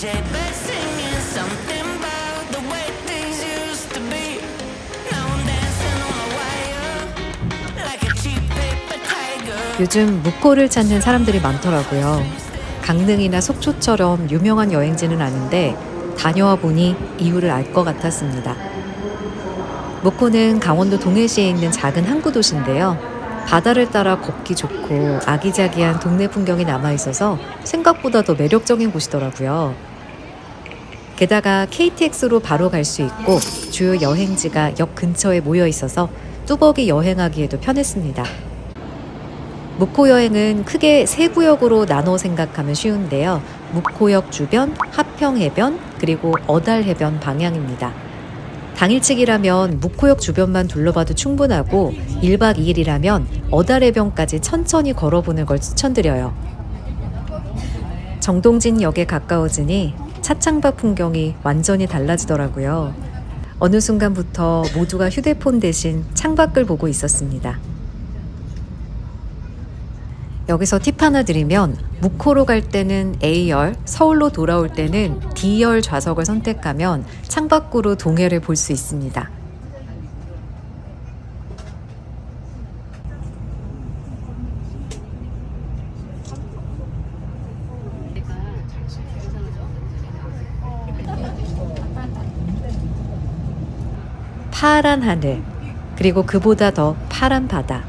cliche, but singing something about the way things used to be. Now I'm dancing on a wire like a cheap paper tiger. 요즘 묵코를 찾는 사람들이 많더라고요. 강릉이나 속초처럼 유명한 여행지는 아닌데 다녀와 보니 이유를 알 것 같았습니다. 묵코는 강원도 동해시에 있는 작은 항구 도시인데요. 바다를 따라 걷기 좋고 아기자기한 동네 풍경이 남아있어서 생각보다 더 매력적인 곳이더라고요. 게다가 KTX로 바로 갈 수 있고 주요 여행지가 역 근처에 모여 있어서 뚜벅이 여행하기에도 편했습니다. 묵코 여행은 크게 세 구역으로 나눠 생각하면 쉬운데요. 묵코역 주변, 하평해변, 그리고 어달해변 방향입니다. 당일치기라면 묵코역 주변만 둘러봐도 충분하고 1박 2일이라면 어달해변까지 천천히 걸어보는 걸 추천드려요. 정동진역에 가까워지니 차창밖 풍경이 완전히 달라지더라고요. 어느 순간부터 모두가 휴대폰 대신 창밖을 보고 있었습니다. 여기서 팁 하나 드리면 묵코로 갈 때는 A열, 서울로 돌아올 때는 D열 좌석을 선택하면 창밖으로 동해를 볼 수 있습니다. 파란 하늘, 그리고 그보다 더 파란 바다.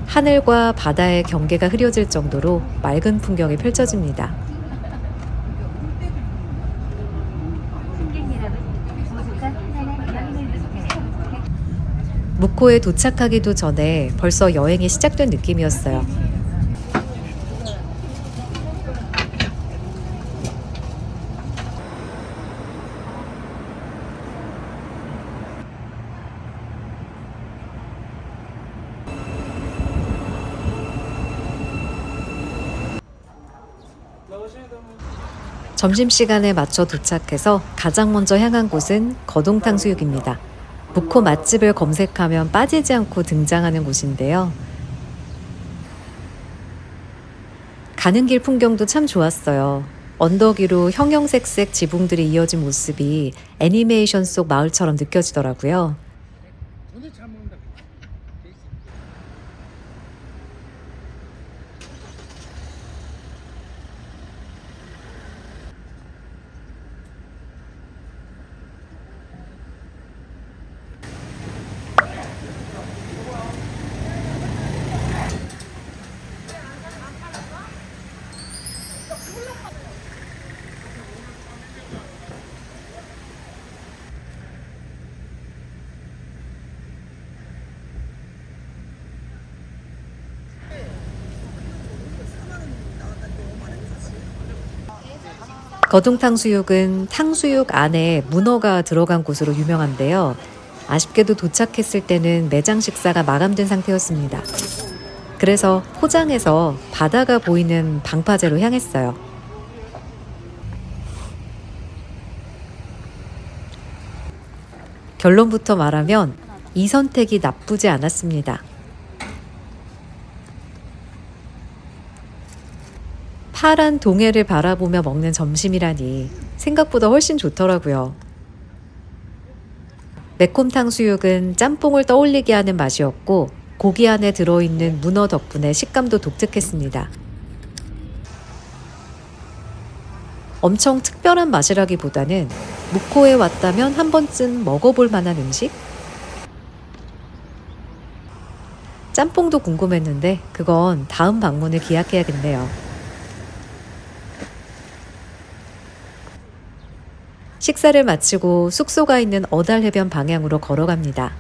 하늘과 바다의 경계가 흐려질 정도로 맑은 풍경이 펼쳐집니다. 묵코에 도착하기도 전에 벌써 여행이 시작된 느낌이었어요. 점심시간에 맞춰 도착해서 가장 먼저 향한 곳은 거동탕수육입니다. 묵코 맛집을 검색하면 빠지지 않고 등장하는 곳인데요. 가는 길 풍경도 참 좋았어요. 언덕 위로 형형색색 지붕들이 이어진 모습이 애니메이션 속 마을처럼 느껴지더라고요. 거동탕수육은 탕수육 안에 문어가 들어간 곳으로 유명한데요. 아쉽게도 도착했을 때는 매장 식사가 마감된 상태였습니다. 그래서 포장해서 바다가 보이는 방파제로 향했어요. 결론부터 말하면 이 선택이 나쁘지 않았습니다. 파란 동해를 바라보며 먹는 점심이라니 생각보다 훨씬 좋더라고요. 매콤 탕수육은 짬뽕을 떠올리게 하는 맛이었고 고기 안에 들어있는 문어 덕분에 식감도 독특했습니다. 엄청 특별한 맛이라기보다는 묵코에 왔다면 한 번쯤 먹어볼 만한 음식? 짬뽕도 궁금했는데 그건 다음 방문을 기약해야겠네요. 식사를 마치고 숙소가 있는 어달해변 방향으로 걸어갑니다.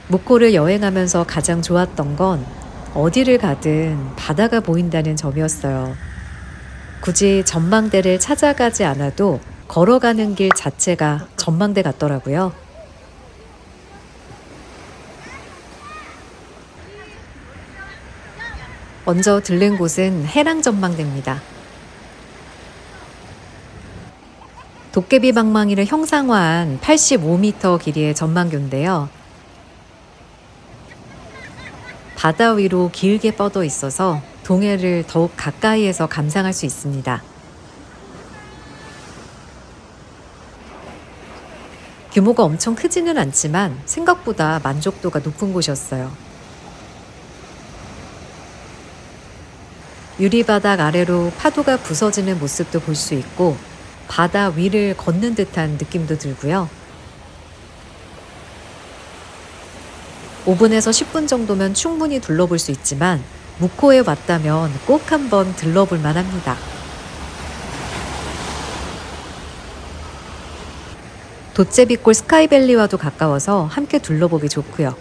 묵코를 여행하면서 가장 좋았던 건 어디를 가든 바다가 보인다는 점이었어요. 굳이 전망대를 찾아가지 않아도 걸어가는 길 자체가 전망대 같더라고요. 먼저 들른 곳은 해랑 전망대입니다. 도깨비 방망이를 형상화한 85m 길이의 전망교인데요. 바다 위로 길게 뻗어 있어서 동해를 더욱 가까이에서 감상할 수 있습니다. 규모가 엄청 크지는 않지만 생각보다 만족도가 높은 곳이었어요. 유리바닥 아래로 파도가 부서지는 모습도 볼 수 있고 바다 위를 걷는 듯한 느낌도 들고요. 5분에서 10분 정도면 충분히 둘러볼 수 있지만 무코에 왔다면 꼭 한번 들러볼 만합니다. 도제비골 스카이밸리와도 가까워서 함께 둘러보기 좋고요.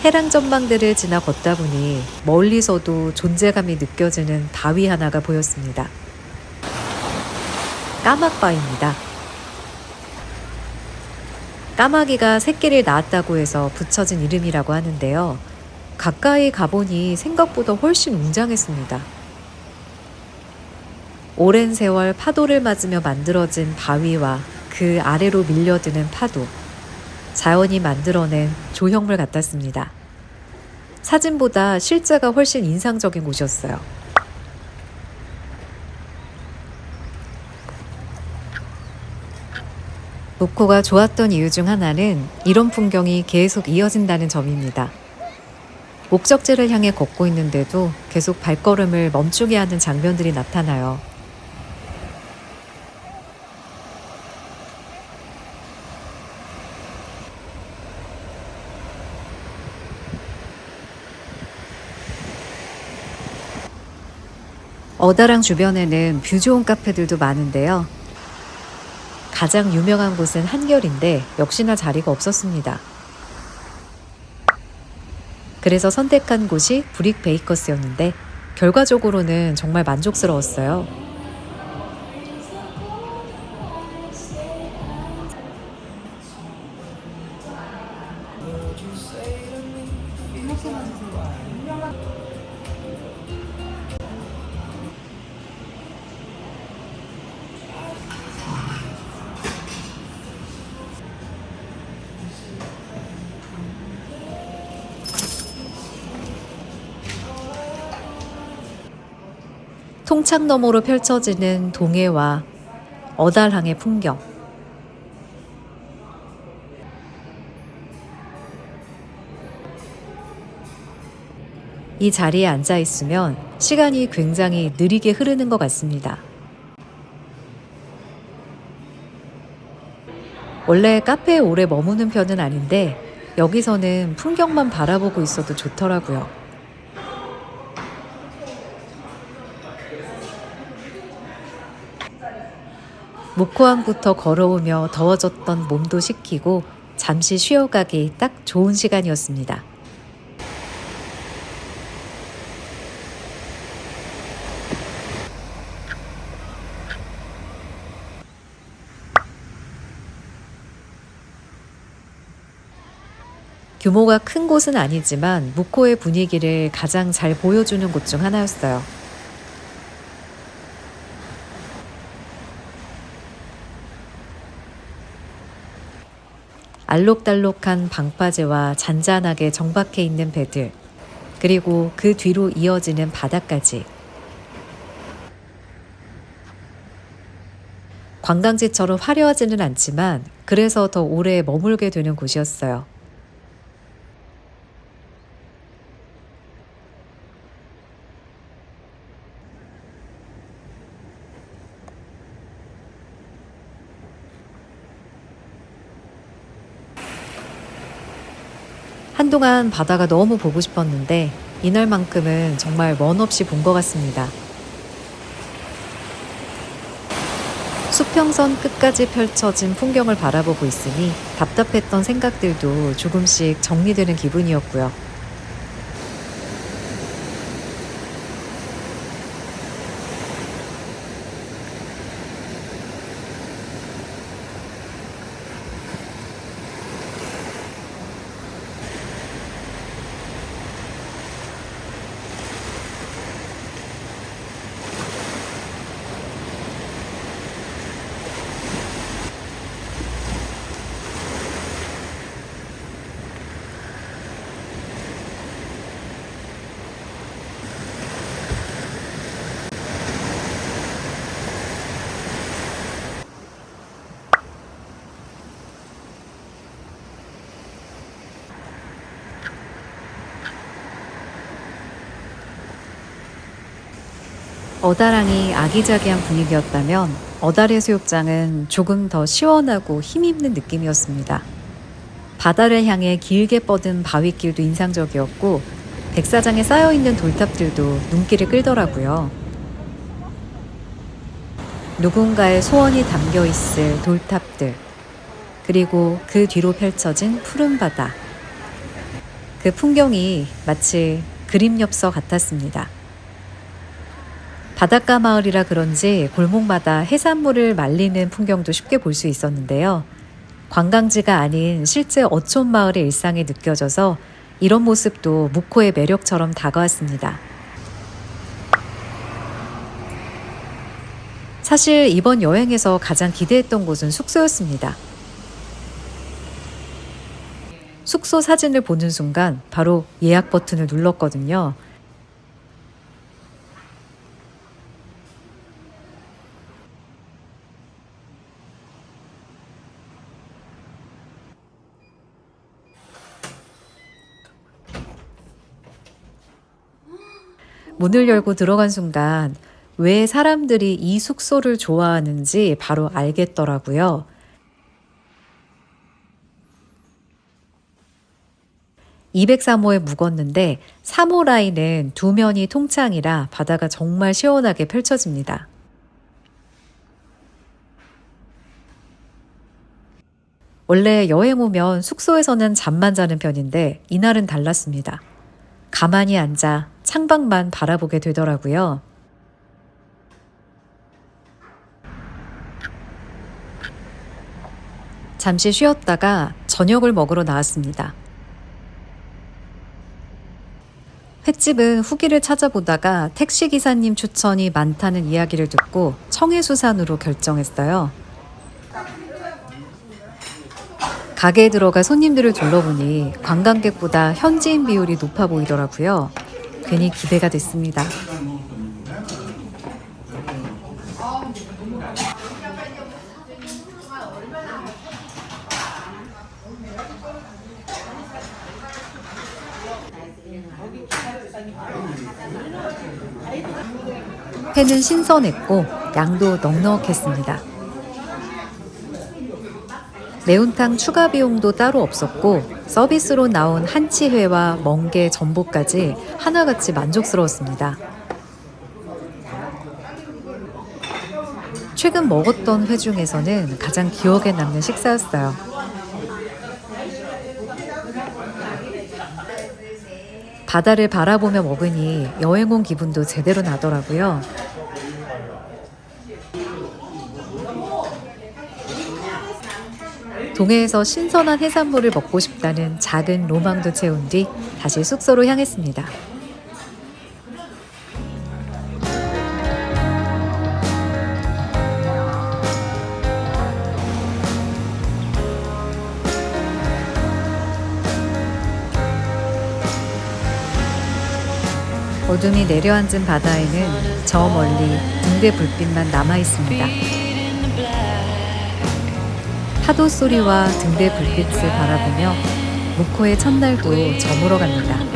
해랑 전망대를 지나 걷다 보니 멀리서도 존재감이 느껴지는 바위 하나가 보였습니다. 까마바위입니다. 까마귀가 새끼를 낳았다고 해서 붙여진 이름이라고 하는데요. 가까이 가보니 생각보다 훨씬 웅장했습니다. 오랜 세월 파도를 맞으며 만들어진 바위와 그 아래로 밀려드는 파도. 자연이 만들어낸 조형물 같았습니다. 사진보다 실제가 훨씬 인상적인 곳이었어요. 무코가 좋았던 이유 중 하나는 이런 풍경이 계속 이어진다는 점입니다. 목적지를 향해 걷고 있는데도 계속 발걸음을 멈추게 하는 장면들이 나타나요. 어다랑 주변에는 뷰 좋은 카페들도 많은데요. 가장 유명한 곳은 한결인데 역시나 자리가 없었습니다. 그래서 선택한 곳이 브릭 베이커스였는데 결과적으로는 정말 만족스러웠어요. 통창 너머로 펼쳐지는 동해와 어달항의 풍경. 이 자리에 앉아 있으면 시간이 굉장히 느리게 흐르는 것 같습니다. 원래 카페에 오래 머무는 편은 아닌데 여기서는 풍경만 바라보고 있어도 좋더라고요. 무코항부터 걸어오며 더워졌던 몸도 식히고 잠시 쉬어가기 딱 좋은 시간이었습니다. 규모가 큰 곳은 아니지만 무코의 분위기를 가장 잘 보여주는 곳 중 하나였어요. 알록달록한 방파제와 잔잔하게 정박해 있는 배들, 그리고 그 뒤로 이어지는 바다까지. 관광지처럼 화려하지는 않지만 그래서 더 오래 머물게 되는 곳이었어요. 한동안 바다가 너무 보고 싶었는데 이날만큼은 정말 먼 없이 본 것 같습니다. 수평선 끝까지 펼쳐진 풍경을 바라보고 있으니 답답했던 생각들도 조금씩 정리되는 기분이었고요. 어다랑이 아기자기한 분위기였다면 어달해수욕장은 조금 더 시원하고 힘있는 느낌이었습니다. 바다를 향해 길게 뻗은 바위길도 인상적이었고 백사장에 쌓여있는 돌탑들도 눈길을 끌더라고요. 누군가의 소원이 담겨있을 돌탑들, 그리고 그 뒤로 펼쳐진 푸른 바다. 그 풍경이 마치 그림 엽서 같았습니다. 바닷가 마을이라 그런지 골목마다 해산물을 말리는 풍경도 쉽게 볼 수 있었는데요. 관광지가 아닌 실제 어촌 마을의 일상이 느껴져서 이런 모습도 묵호의 매력처럼 다가왔습니다. 사실 이번 여행에서 가장 기대했던 곳은 숙소였습니다. 숙소 사진을 보는 순간 바로 예약 버튼을 눌렀거든요. 문을 열고 들어간 순간 왜 사람들이 이 숙소를 좋아하는지 바로 알겠더라고요. 203호에 묵었는데 3호 라인은 두 면이 통창이라 바다가 정말 시원하게 펼쳐집니다. 원래 여행 오면 숙소에서는 잠만 자는 편인데 이날은 달랐습니다. 가만히 앉아 창밖만 바라보게 되더라고요. 잠시 쉬었다가 저녁을 먹으러 나왔습니다. 횟집은 후기를 찾아보다가 택시기사님 추천이 많다는 이야기를 듣고 청해수산으로 결정했어요. 가게에 들어가 손님들을 둘러보니 관광객보다 현지인 비율이 높아 보이더라고요. 괜히 기대가 됐습니다. 회는 신선했고 양도 넉넉했습니다. 매운탕 추가 비용도 따로 없었고 서비스로 나온 한치회와 멍게 전복까지 하나같이 만족스러웠습니다. 최근 먹었던 회 중에서는 가장 기억에 남는 식사였어요. 바다를 바라보며 먹으니 여행 온 기분도 제대로 나더라고요. 동해에서 신선한 해산물을 먹고 싶다는 작은 로망도 채운 뒤 다시 숙소로 향했습니다. 어둠이 내려앉은 바다에는 저 멀리 등대 불빛만 남아 있습니다. 파도 소리와 등대 불빛을 바라보며 묵호의 첫날도 저물어 갑니다.